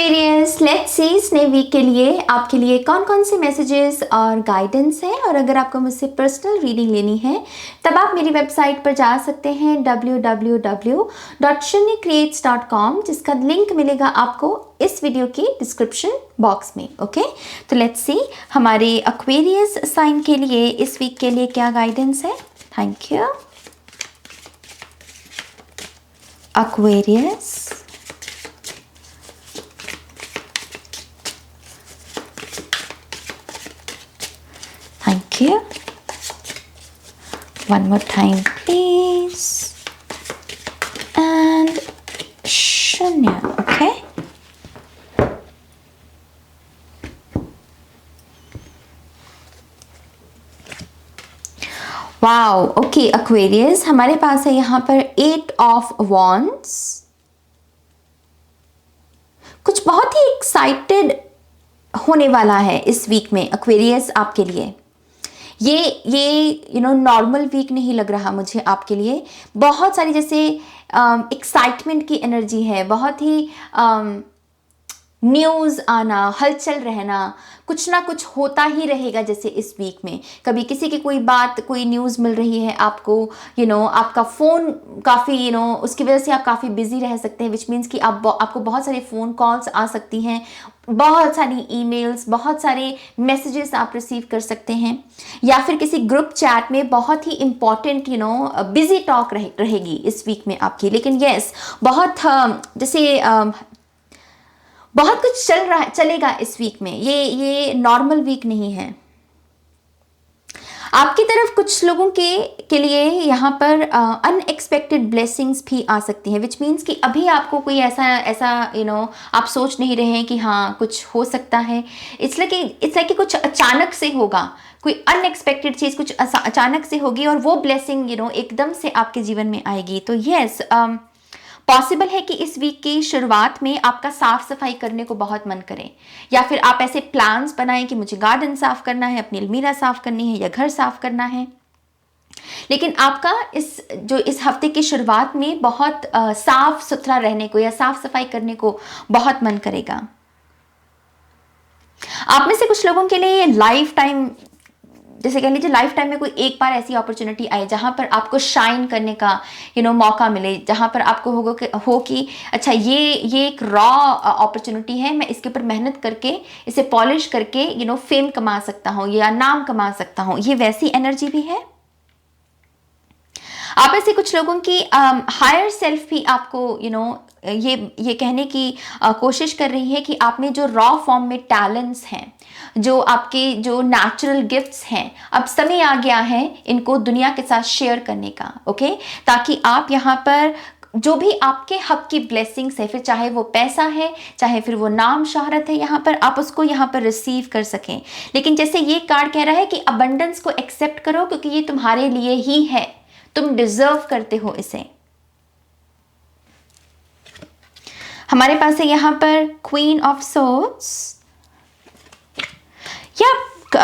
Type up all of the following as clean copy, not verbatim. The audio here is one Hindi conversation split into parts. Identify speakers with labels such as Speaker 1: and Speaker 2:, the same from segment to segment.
Speaker 1: एक्वेरियस, लेट्स सी इस नए वीक के लिए आपके लिए कौन कौन से मैसेजेस और गाइडेंस है। और अगर आपको मुझसे पर्सनल रीडिंग लेनी है तब आप मेरी वेबसाइट पर जा सकते हैं www.shunycreates.com, जिसका लिंक मिलेगा आपको इस वीडियो की डिस्क्रिप्शन बॉक्स में। ओके, तो लेट्स सी हमारे एक्वेरियस साइन के लिए इस वीक के लिए क्या गाइडेंस है। Thank you Aquarius. Thank you. One more time, please. And Shunya, okay? Wow, okay Aquarius, हमारे पास है यहाँ पर 8 ऑफ वॉन्ड्स। कुछ बहुत ही एक्साइटेड होने वाला है इस वीक में एक्वेरियस आपके लिए। ये नॉर्मल वीक नहीं लग रहा मुझे आपके लिए। बहुत सारी जैसे एक्साइटमेंट की एनर्जी है, बहुत ही न्यूज़ आना, हलचल रहना, कुछ ना कुछ होता ही रहेगा। जैसे इस वीक में कभी किसी की कोई बात, कोई न्यूज़ मिल रही है आपको, आपका फ़ोन काफ़ी उसकी वजह से आप काफ़ी बिजी रह सकते हैं, विच मीन्स कि आपको बहुत सारे फ़ोन कॉल्स आ सकती हैं, बहुत सारी ईमेल्स, बहुत सारे मैसेजेस आप रिसीव कर सकते हैं, या फिर किसी ग्रुप चैट में बहुत ही इंपॉर्टेंट बिजी टॉक रहेगी इस वीक में आपकी। लेकिन यस, बहुत कुछ चलेगा इस वीक में। ये नॉर्मल वीक नहीं है। आपकी तरफ कुछ लोगों के लिए यहाँ पर अनएक्सपेक्टेड ब्लेसिंग्स भी आ सकती हैं, विच मीन्स कि अभी आपको कोई ऐसा आप सोच नहीं रहे हैं कि हाँ कुछ हो सकता है। इसलिए कि कुछ अचानक से होगा, कोई अनएक्सपेक्टेड चीज़ कुछ अचानक से होगी और वो ब्लेसिंग एकदम से आपके जीवन में आएगी। तो यस, पॉसिबल है कि इस वीक की शुरुआत में आपका साफ सफाई करने को बहुत मन करे, या फिर आप ऐसे प्लान्स बनाएं कि मुझे गार्डन साफ करना है, अपनी अलमीरा साफ करनी है, या घर साफ करना है। लेकिन आपका इस हफ्ते की शुरुआत में बहुत साफ सुथरा रहने को या साफ सफाई करने को बहुत मन करेगा। आप में से कुछ लोगों के लिए लाइफ टाइम, जैसे कह लीजिए लाइफ टाइम में कोई एक बार ऐसी अपॉर्चुनिटी आए जहां पर आपको शाइन करने का मौका मिले, जहां पर आपको हो कि अच्छा ये एक रॉ अपॉर्चुनिटी है, मैं इसके ऊपर मेहनत करके इसे पॉलिश करके फेम कमा सकता हूँ या नाम कमा सकता हूँ। ये वैसी एनर्जी भी है। आप ऐसे कुछ लोगों की हायर सेल्फ भी आपको ये कहने की कोशिश कर रही है कि आप में जो रॉ फॉर्म में टैलेंट्स हैं, जो आपके जो नेचुरल गिफ्ट्स हैं, अब समय आ गया है इनको दुनिया के साथ शेयर करने का। ओके, ताकि आप यहाँ पर जो भी आपके हक की ब्लेसिंग्स है, फिर चाहे वो पैसा है, चाहे फिर वो नाम शोहरत है, यहाँ पर आप उसको यहाँ पर रिसीव कर सकें। लेकिन जैसे ये कार्ड कह रहा है कि अबंडेंस को एक्सेप्ट करो, क्योंकि ये तुम्हारे लिए ही है, तुम डिजर्व करते हो इसे। हमारे पास है यहाँ पर क्वीन ऑफ सोर्ड्स या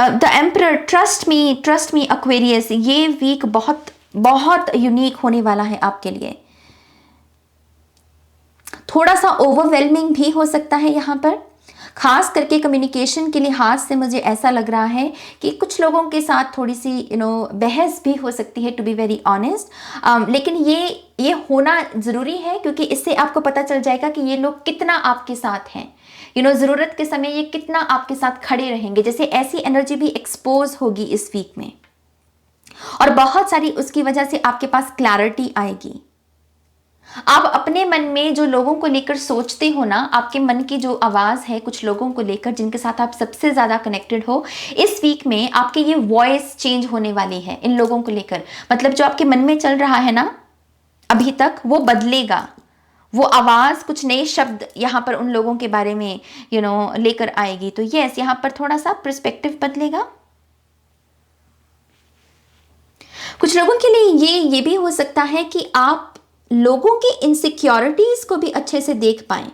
Speaker 1: the emperor. Trust me Aquarius, ये वीक बहुत बहुत यूनिक होने वाला है आपके लिए। थोड़ा सा ओवरवेलमिंग भी हो सकता है यहाँ पर, खास करके कम्युनिकेशन के लिहाज से मुझे ऐसा लग रहा है कि कुछ लोगों के साथ थोड़ी सी बहस भी हो सकती है, टू बी वेरी ऑनेस्ट। लेकिन ये होना ज़रूरी है, क्योंकि इससे आपको पता चल जाएगा कि ये लोग कितना आपके साथ हैं, ज़रूरत के समय ये कितना आपके साथ खड़े रहेंगे। जैसे ऐसी एनर्जी भी एक्सपोज होगी इस वीक में, और बहुत सारी उसकी वजह से आपके पास क्लैरिटी आएगी। आप अपने मन में जो लोगों को लेकर सोचते हो ना, आपके मन की जो आवाज़ है कुछ लोगों को लेकर जिनके साथ आप सबसे ज़्यादा कनेक्टेड हो, इस वीक में आपकी ये वॉइस चेंज होने वाली है इन लोगों को लेकर। मतलब जो आपके मन में चल रहा है ना अभी तक, वो बदलेगा। वो आवाज़, कुछ नए शब्द यहाँ पर उन लोगों के बारे में लेकर आएगी। तो यस, यहाँ पर थोड़ा सा पर्सपेक्टिव बदलेगा। कुछ लोगों के लिए ये भी हो सकता है कि आप लोगों की इनसिक्योरिटीज को भी अच्छे से देख पाएं,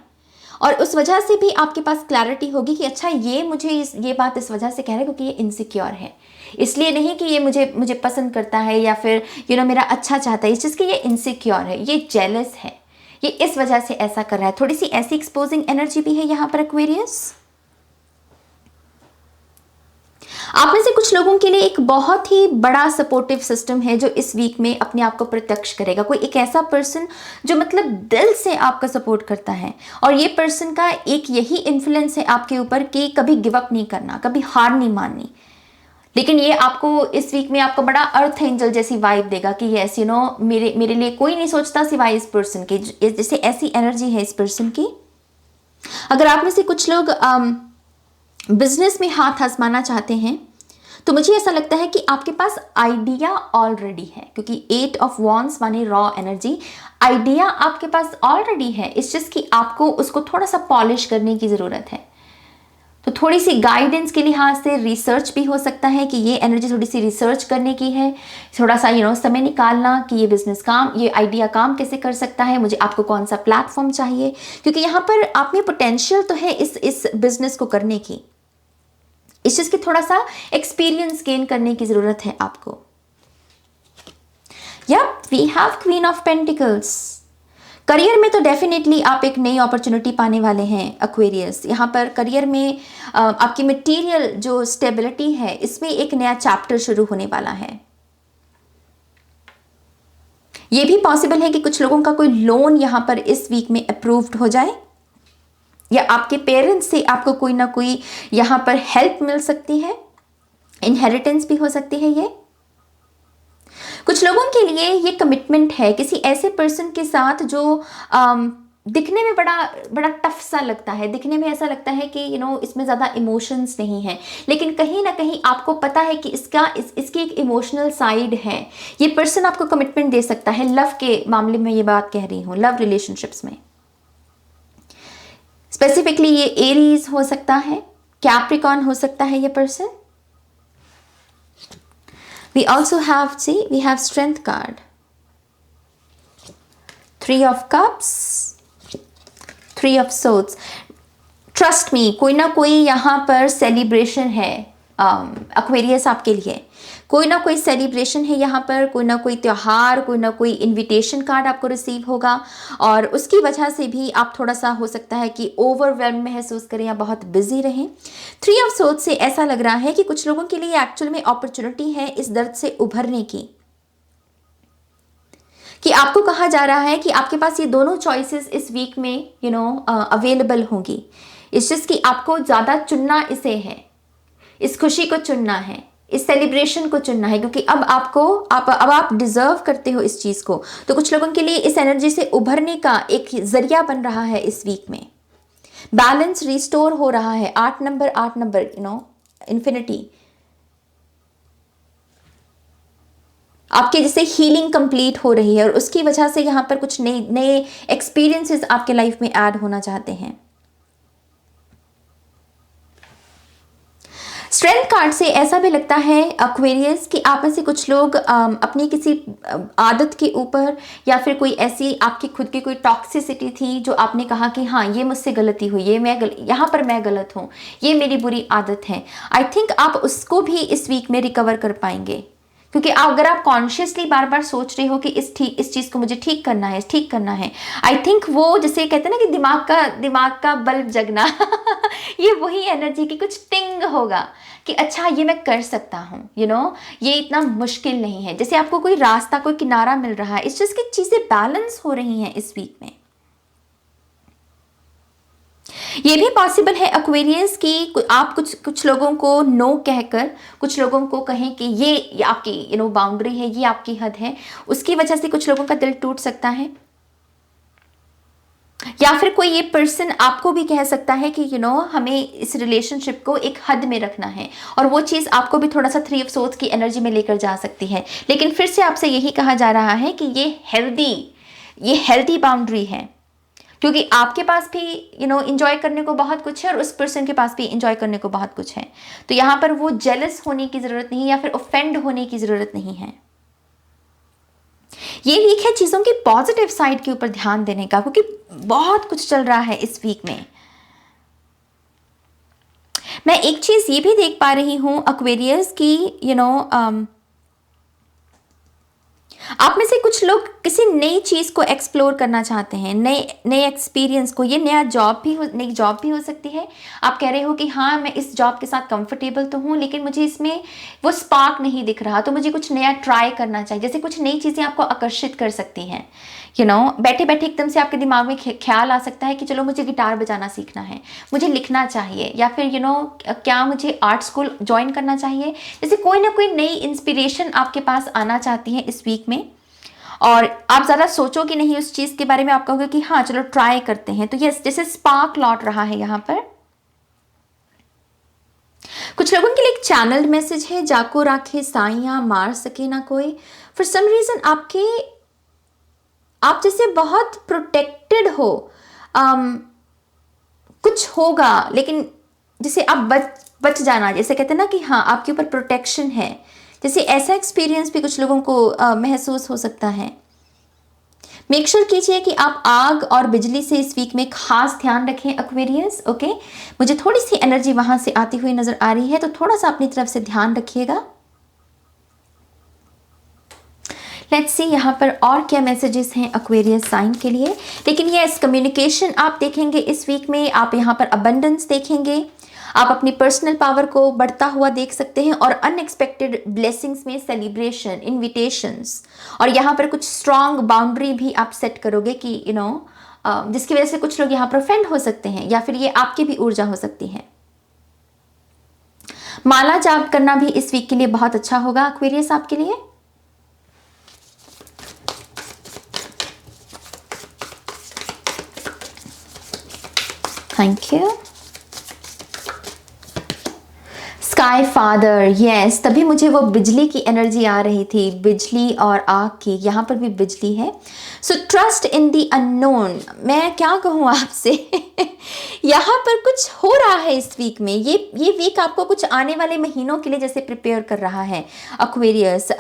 Speaker 1: और उस वजह से भी आपके पास क्लैरिटी होगी कि अच्छा ये बात इस वजह से कह रहा है क्योंकि ये इनसिक्योर है, इसलिए नहीं कि ये मुझे पसंद करता है या फिर मेरा अच्छा चाहता है। इस चीज़ की ये इनसिक्योर है, ये जेलस है, ये इस वजह से ऐसा कर रहा है। थोड़ी सी ऐसी एक्सपोजिंग एनर्जी भी है यहाँ पर एक्वेरियस। आप में से कुछ लोगों के लिए एक बहुत ही बड़ा सपोर्टिव सिस्टम है जो इस वीक में अपने आप को प्रत्यक्ष करेगा। कोई एक ऐसा पर्सन जो मतलब दिल से आपका सपोर्ट करता है, और ये पर्सन का एक यही इन्फ्लुएंस है आपके ऊपर कि कभी गिव अप नहीं करना, कभी हार नहीं माननी। लेकिन ये आपको इस वीक में आपको बड़ा अर्थ एंजल जैसी वाइब देगा कि यस यू नो मेरे लिए कोई नहीं सोचता सिवाय इस पर्सन के, जैसे ऐसी एनर्जी है इस पर्सन की। अगर आप में से कुछ लोग बिजनेस में हाथ आजमाना चाहते हैं तो मुझे ऐसा लगता है कि आपके पास आइडिया ऑलरेडी है, क्योंकि 8 ऑफ वॉन्ड्स माने रॉ एनर्जी। आइडिया आपके पास ऑलरेडी है, इस चीज की आपको उसको थोड़ा सा पॉलिश करने की जरूरत है। तो थोड़ी सी गाइडेंस के लिहाज से रिसर्च भी हो सकता है कि ये एनर्जी थोड़ी सी रिसर्च करने की है, थोड़ा सा समय निकालना कि ये बिजनेस काम, ये आइडिया काम कैसे कर सकता है, मुझे आपको कौन सा प्लेटफॉर्म चाहिए, क्योंकि यहाँ पर आप में पोटेंशियल तो है इस बिजनेस को करने की। इस चीज की थोड़ा सा एक्सपीरियंस गेन करने की जरूरत है आपको। Yup, we have queen of pentacles. Career में तो डेफिनेटली आप एक नई अपॉर्चुनिटी पाने वाले हैं एक्वेरियस। यहाँ पर करियर में आपकी मटेरियल जो स्टेबिलिटी है इसमें एक नया चैप्टर शुरू होने वाला है। यह भी पॉसिबल है कि कुछ लोगों का कोई लोन यहाँ पर इस वीक में अप्रूव्ड हो जाए, या आपके पेरेंट्स से आपको कोई ना कोई यहाँ पर हेल्प मिल सकती है, इनहेरिटेंस भी हो सकती है। ये कुछ लोगों के लिए ये कमिटमेंट है किसी ऐसे पर्सन के साथ जो दिखने में बड़ा टफ सा लगता है, दिखने में ऐसा लगता है कि इसमें ज़्यादा इमोशंस नहीं है, लेकिन कहीं ना कहीं आपको पता है कि इसकी एक इमोशनल साइड है। ये पर्सन आपको कमिटमेंट दे सकता है। लव के मामले में ये बात कह रही हूँ, लव रिलेशनशिप्स में स्पेसिफिकली ये एरीज हो सकता है, कैप्रिकॉर्न हो सकता है ये person. We also have, we have strength card, 3 of cups, 3 of swords. Trust me, कोई ना कोई यहाँ पर सेलिब्रेशन है एक्वेरियस आपके लिए। कोई ना कोई सेलिब्रेशन है यहाँ पर, कोई ना कोई त्योहार, कोई ना कोई इनविटेशन कार्ड आपको रिसीव होगा, और उसकी वजह से भी आप थोड़ा सा हो सकता है कि ओवरवेल्म महसूस करें या बहुत बिजी रहें। 3 ऑफ सोर्ड्स से ऐसा लग रहा है कि कुछ लोगों के लिए एक्चुअल में अपॉर्चुनिटी है इस दर्द से उभरने की, कि आपको कहा जा रहा है कि आपके पास ये दोनों चॉइसेस इस वीक में अवेलेबल होंगी। इस चीज़ की आपको ज़्यादा चुनना इसे है, इस खुशी को चुनना है, इस सेलिब्रेशन को चुनना है, क्योंकि अब आप डिजर्व करते हो इस चीज को। तो कुछ लोगों के लिए इस एनर्जी से उभरने का एक जरिया बन रहा है इस वीक में। बैलेंस रिस्टोर हो रहा है। 8 नंबर इन्फिनिटी, आपके जैसे हीलिंग कंप्लीट हो रही है, और उसकी वजह से यहाँ पर कुछ नए एक्सपीरियंसेस आपके लाइफ में ऐड होना चाहते हैं। स्ट्रेंथ कार्ड से ऐसा भी लगता है एक्वेरियस कि आप में से कुछ लोग अपनी किसी आदत के ऊपर, या फिर कोई ऐसी आपकी खुद की कोई टॉक्सिसिटी थी जो आपने कहा कि हाँ ये मुझसे गलती हुई, यहाँ पर मैं गलत हूँ, ये मेरी बुरी आदत है। आई थिंक आप उसको भी इस वीक में रिकवर कर पाएंगे, क्योंकि अगर आप कॉन्शियसली बार बार सोच रहे हो कि इस चीज़ को मुझे ठीक करना है, आई थिंक वो जैसे कहते हैं ना कि दिमाग का बल्ब जगना ये वही एनर्जी की कुछ टिंग होगा कि अच्छा ये मैं कर सकता हूँ, ये इतना मुश्किल नहीं है। जैसे आपको कोई रास्ता, कोई किनारा मिल रहा है, इस चीज़ की चीज़ें बैलेंस हो रही हैं इस वीक में। ये भी पॉसिबल है एक्वेरियस कि आप कुछ लोगों को नो कहकर कुछ लोगों को कहें कि ये आपकी बाउंड्री है, ये आपकी हद है, उसकी वजह से कुछ लोगों का दिल टूट सकता है। या फिर कोई ये पर्सन आपको भी कह सकता है कि हमें इस रिलेशनशिप को एक हद में रखना है, और वो चीज़ आपको भी थोड़ा सा 3 ऑफ सोर्ड्स की एनर्जी में लेकर जा सकती है। लेकिन फिर से आपसे यही कहा जा रहा है कि ये हेल्दी बाउंड्री है, क्योंकि आपके पास भी इंजॉय करने को बहुत कुछ है, और उस पर्सन के पास भी इंजॉय करने को बहुत कुछ है। तो यहाँ पर वो जेलस होने की ज़रूरत नहीं, या फिर ऑफेंड होने की ज़रूरत नहीं है। ये वीक है चीज़ों की पॉजिटिव साइड के ऊपर ध्यान देने का, क्योंकि बहुत कुछ चल रहा है इस वीक में। मैं एक चीज़ ये भी देख पा रही हूँ एक्वेरियस की आप में से कुछ लोग किसी नई चीज़ को एक्सप्लोर करना चाहते हैं, नए नए एक्सपीरियंस को। ये नया जॉब भी हो, नई जॉब भी हो सकती है। आप कह रहे हो कि हाँ, मैं इस जॉब के साथ कंफर्टेबल तो हूँ, लेकिन मुझे इसमें वो स्पार्क नहीं दिख रहा, तो मुझे कुछ नया ट्राई करना चाहिए। जैसे कुछ नई चीज़ें आपको आकर्षित कर सकती हैं। बैठे बैठे एकदम से आपके दिमाग में ख्याल आ सकता है कि चलो मुझे गिटार बजाना सीखना है, मुझे लिखना चाहिए, या फिर क्या मुझे आर्ट स्कूल ज्वाइन करना चाहिए। जैसे कोई ना कोई नई इंस्पिरेशन आपके पास आना चाहती है इस वीक में, और आप ज़्यादा सोचोगे नहीं उस चीज़ के बारे में, आप कहोगे कि हाँ चलो ट्राई करते हैं। तो यस, जैसे स्पार्क लौट रहा है यहाँ पर। कुछ लोगों के लिए एक चैनल्ड मैसेज है, जाको राखे साइया मार सके ना कोई। फॉर सम रीजन आप जैसे बहुत प्रोटेक्टेड हो, कुछ होगा, लेकिन जैसे आप बच जाना, जैसे कहते हैं ना कि हाँ आपके ऊपर प्रोटेक्शन है, जैसे ऐसा एक्सपीरियंस भी कुछ लोगों को महसूस हो सकता है। मेक श्योर कीजिए कि आप आग और बिजली से इस वीक में खास ध्यान रखें एक्वेरियस। ओके, मुझे थोड़ी सी एनर्जी वहां से आती हुई नजर आ रही है, तो थोड़ा सा अपनी तरफ से ध्यान रखिएगा। लेट्स सी यहाँ पर और क्या मैसेजेस हैं एक्वेरियस साइन के लिए। लेकिन यस, कम्युनिकेशन आप देखेंगे इस वीक में, आप यहाँ पर अबंडेंस देखेंगे, आप अपनी पर्सनल पावर को बढ़ता हुआ देख सकते हैं, और अनएक्सपेक्टेड ब्लेसिंग्स में सेलिब्रेशन, इन्विटेशंस, और यहाँ पर कुछ स्ट्रॉन्ग बाउंड्री भी आप सेट करोगे कि जिसकी वजह से कुछ लोग यहाँ पर ऑफेंड हो सकते हैं, या फिर ये आपकी भी ऊर्जा हो सकती है। माला जाप करना भी इस वीक के लिए बहुत अच्छा होगा एक्वेरियस आपके लिए। Thank you. Sky father, yes, तभी मुझे वो बिजली की एनर्जी आ रही थी, बिजली और आग की। यहाँ पर भी बिजली है। So trust in the unknown. मैं क्या कहूँ आपसे यहाँ पर कुछ हो रहा है इस वीक में। ये वीक आपको कुछ आने वाले महीनों के लिए जैसे प्रिपेयर कर रहा है एक्वेरियस।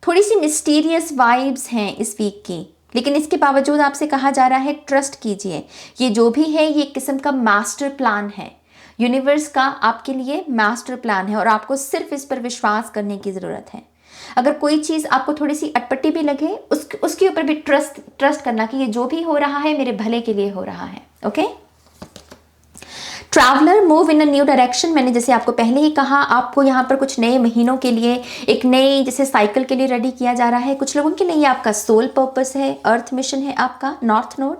Speaker 1: थोड़ी सी मिस्टीरियस वाइब्स हैं इस वीक की, लेकिन इसके बावजूद आपसे कहा जा रहा है ट्रस्ट कीजिए। ये जो भी है, ये एक किस्म का मास्टर प्लान है, यूनिवर्स का आपके लिए मास्टर प्लान है, और आपको सिर्फ इस पर विश्वास करने की ज़रूरत है। अगर कोई चीज़ आपको थोड़ी सी अटपटी भी लगे, उसके ऊपर भी ट्रस्ट करना कि ये जो भी हो रहा है मेरे भले के लिए हो रहा है। Okay, traveller move in a new direction. मैंने जैसे आपको पहले ही कहा, आपको यहाँ पर कुछ नए महीनों के लिए, एक नए जैसे साइकिल के लिए रेडी किया जा रहा है। कुछ लोगों के लिए ये आपका सोल पर्पस है, अर्थ मिशन है आपका, north node.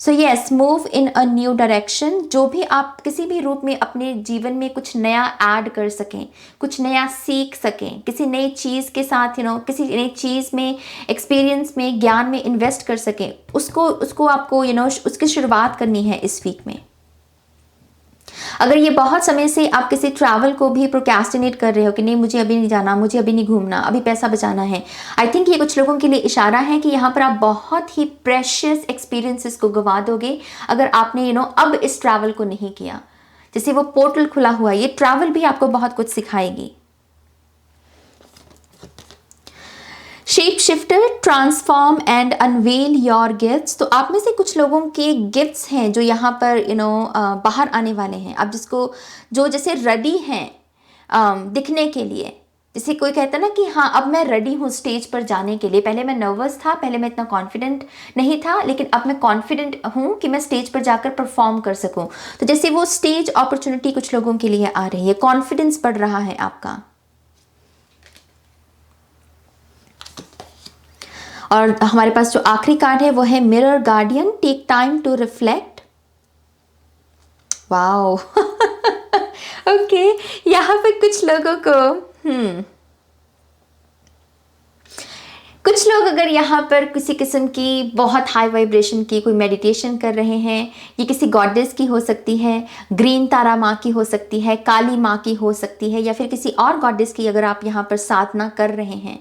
Speaker 1: So yes, move in a new direction. जो भी आप किसी भी रूप में अपने जीवन में कुछ नया ऐड कर सकें, कुछ नया सीख सकें, किसी नई चीज़ के साथ किसी नई चीज़ में, एक्सपीरियंस में, ज्ञान में इन्वेस्ट कर सकें, उसको आपको उसकी शुरुआत करनी है इस वीक में। अगर ये बहुत समय से आप किसी ट्रैवल को भी प्रोक्रेस्टिनेट कर रहे हो कि नहीं मुझे अभी नहीं जाना, मुझे अभी नहीं घूमना, अभी पैसा बचाना है, आई थिंक ये कुछ लोगों के लिए इशारा है कि यहाँ पर आप बहुत ही प्रेशियस एक्सपीरियंसेस को गवा दोगे अगर आपने अब इस ट्रैवल को नहीं किया। जैसे वो पोर्टल खुला हुआ है, ये ट्रैवल भी आपको बहुत कुछ सिखाएगी। Shape shifter, transform and unveil your gifts. तो आप में से कुछ लोगों के गिफ्ट्स हैं जो यहाँ पर बाहर आने वाले हैं। आप जो जैसे रेडी हैं दिखने के लिए, जैसे कोई कहता है ना कि हाँ अब मैं रेडी हूँ स्टेज पर जाने के लिए, पहले मैं नर्वस था, पहले मैं इतना कॉन्फिडेंट नहीं था, लेकिन अब मैं कॉन्फिडेंट हूँ कि मैं स्टेज पर जाकर परफॉर्म कर सकूँ। तो जैसे वो स्टेज अपॉर्चुनिटी कुछ लोगों के लिए आ रही है, कॉन्फिडेंस बढ़ रहा है आपका। और हमारे पास जो आखिरी कार्ड है वो है mirror guardian, take time to reflect. Wow okay, यहाँ पे कुछ लोगों को कुछ लोग अगर यहाँ पर किसी किस्म की बहुत हाई वाइब्रेशन की कोई मेडिटेशन कर रहे हैं, ये किसी गॉडेस की हो सकती है, ग्रीन तारा माँ की हो सकती है, काली माँ की हो सकती है, या फिर किसी और गॉडेस की अगर आप यहाँ पर साधना कर रहे हैं,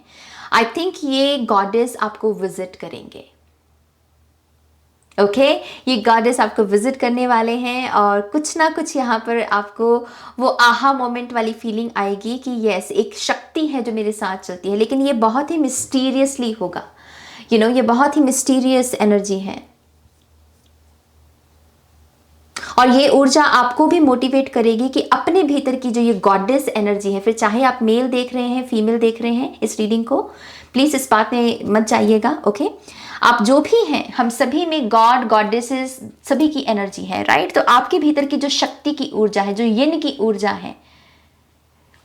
Speaker 1: आई थिंक ये गॉडेस आपको विजिट करेंगे। ओके, ये गॉडेस आपको विजिट करने वाले हैं, और कुछ ना कुछ यहाँ पर आपको वो आहा मोमेंट वाली फीलिंग आएगी कि यस एक शक्ति है जो मेरे साथ चलती है, लेकिन ये बहुत ही मिस्टीरियसली होगा। ये बहुत ही मिस्टीरियस एनर्जी है। और ये ऊर्जा आपको भी मोटिवेट करेगी कि अपने भीतर की जो ये गॉडेस एनर्जी है, फिर चाहे आप मेल देख रहे हैं, फीमेल देख रहे हैं इस रीडिंग को, प्लीज इस बात में मत जाइएगा, ओके। आप जो भी हैं, हम सभी में गॉड गॉडेसेस सभी की एनर्जी है, राइट। तो आपके भीतर की जो शक्ति की ऊर्जा है, जो यिन की ऊर्जा है,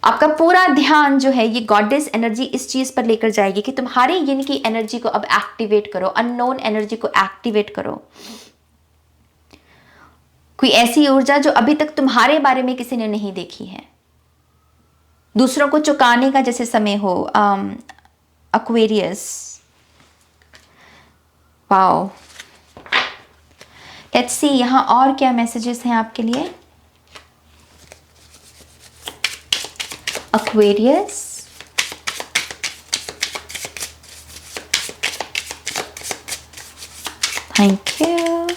Speaker 1: आपका पूरा ध्यान जो है ये गॉडेस एनर्जी इस चीज पर लेकर जाएगी कि तुम्हारे यिन की एनर्जी को अब एक्टिवेट करो, अननोन एनर्जी को एक्टिवेट करो। कोई ऐसी ऊर्जा जो अभी तक तुम्हारे बारे में किसी ने नहीं देखी है, दूसरों को चुकाने का जैसे समय हो, एक्वेरियस। वाओ, लेट्स सी यहां और क्या मैसेजेस हैं आपके लिए। Aquarius, thank you.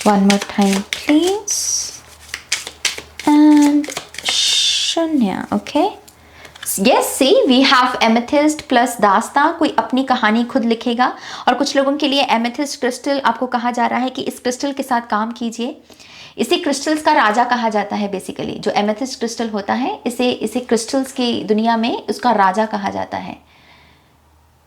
Speaker 1: One more time, please. And Shunya, okay. Yes, see, we have amethyst plus दास्तां। कोई अपनी कहानी खुद लिखेगा। और कुछ लोगों के लिए एमेथिस्ट क्रिस्टल आपको कहा जा रहा है कि इस क्रिस्टल के साथ काम कीजिए। इसे क्रिस्टल्स का राजा कहा जाता है। बेसिकली जो एमेथिस्ट क्रिस्टल होता है, इसे क्रिस्टल्स की दुनिया में उसका राजा कहा जाता है।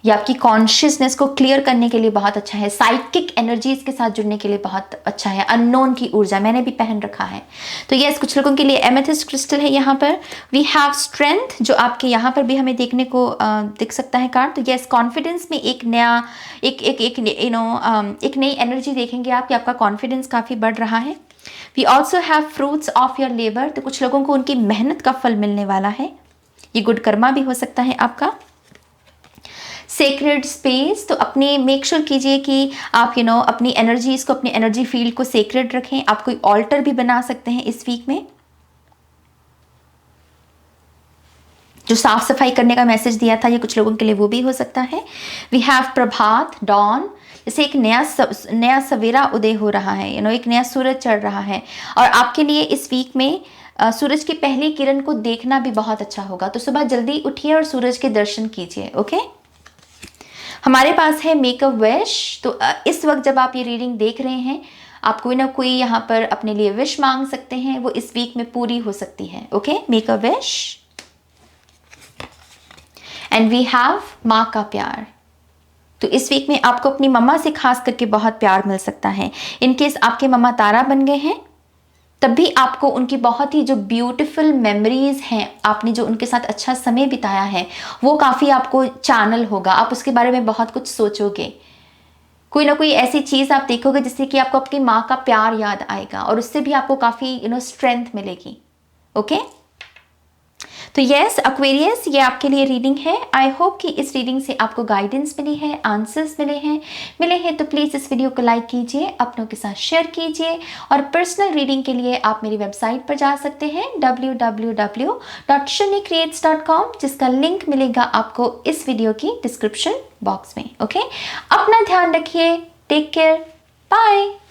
Speaker 1: ये आपकी कॉन्शियसनेस को क्लियर करने के लिए बहुत अच्छा है, साइकिक एनर्जीज के साथ जुड़ने के लिए बहुत अच्छा है, अननोन की ऊर्जा। मैंने भी पहन रखा है। तो यस, कुछ लोगों के लिए एमेथिस्ट क्रिस्टल है। यहाँ पर वी हैव स्ट्रेंथ, जो आपके यहाँ पर भी हमें देखने को दिख सकता है कार्ड। तो यस, कॉन्फिडेंस में एक नया एक नई एनर्जी देखेंगे आप कि आपका कॉन्फिडेंस काफ़ी बढ़ रहा है। We also have fruits of your labour. तो कुछ लोगों को उनकी मेहनत का फल मिलने वाला है। ये गुड कर्मा भी हो सकता है आपका। सेक्रेड स्पेस, तो अपने मेक श्योर कीजिए कि आप अपनी एनर्जीज को, अपनी एनर्जी फील्ड को सेक्रेड रखें। आप कोई ऑल्टर भी बना सकते हैं इस वीक में। जो साफ सफाई करने का मैसेज दिया था ये कुछ लोगों के लिए वो भी हो सकता है। वी हैव प्रभात, डॉन, जैसे एक नया सवेरा उदय हो रहा है, एक नया सूरज चढ़ रहा है। और आपके लिए इस वीक में सूरज की पहली किरण को देखना भी बहुत अच्छा होगा। तो सुबह जल्दी उठिए और सूरज के दर्शन कीजिए, ओके। हमारे पास है मेक अ विश। तो इस वक्त जब आप ये रीडिंग देख रहे हैं, आप कोई ना कोई यहाँ पर अपने लिए विश मांग सकते हैं, वो इस वीक में पूरी हो सकती है, okay. Make a wish. And we have माँ का प्यार। तो इस वीक में आपको अपनी मम्मा से खास करके बहुत प्यार मिल सकता है। इनकेस आपके मम्मा तारा बन गए हैं, तब भी आपको उनकी बहुत ही जो ब्यूटीफुल मेमोरीज हैं, आपने जो उनके साथ अच्छा समय बिताया है, वो काफ़ी आपको चैनल होगा। आप उसके बारे में बहुत कुछ सोचोगे। कोई ना कोई ऐसी चीज़ आप देखोगे जिससे कि आपको आपकी माँ का प्यार याद आएगा और उससे भी आपको काफ़ी स्ट्रेंथ मिलेगी, ओके। तो यस एक्वेरियस, ये आपके लिए रीडिंग है। आई होप कि इस रीडिंग से आपको गाइडेंस मिली है, आंसर्स मिले हैं। तो प्लीज़ इस वीडियो को लाइक कीजिए, अपनों के साथ शेयर कीजिए। और पर्सनल रीडिंग के लिए आप मेरी वेबसाइट पर जा सकते हैं www.shunnycreates.com, जिसका लिंक मिलेगा आपको इस वीडियो की डिस्क्रिप्शन बॉक्स में, ओके। अपना ध्यान रखिए, टेक केयर, बाय।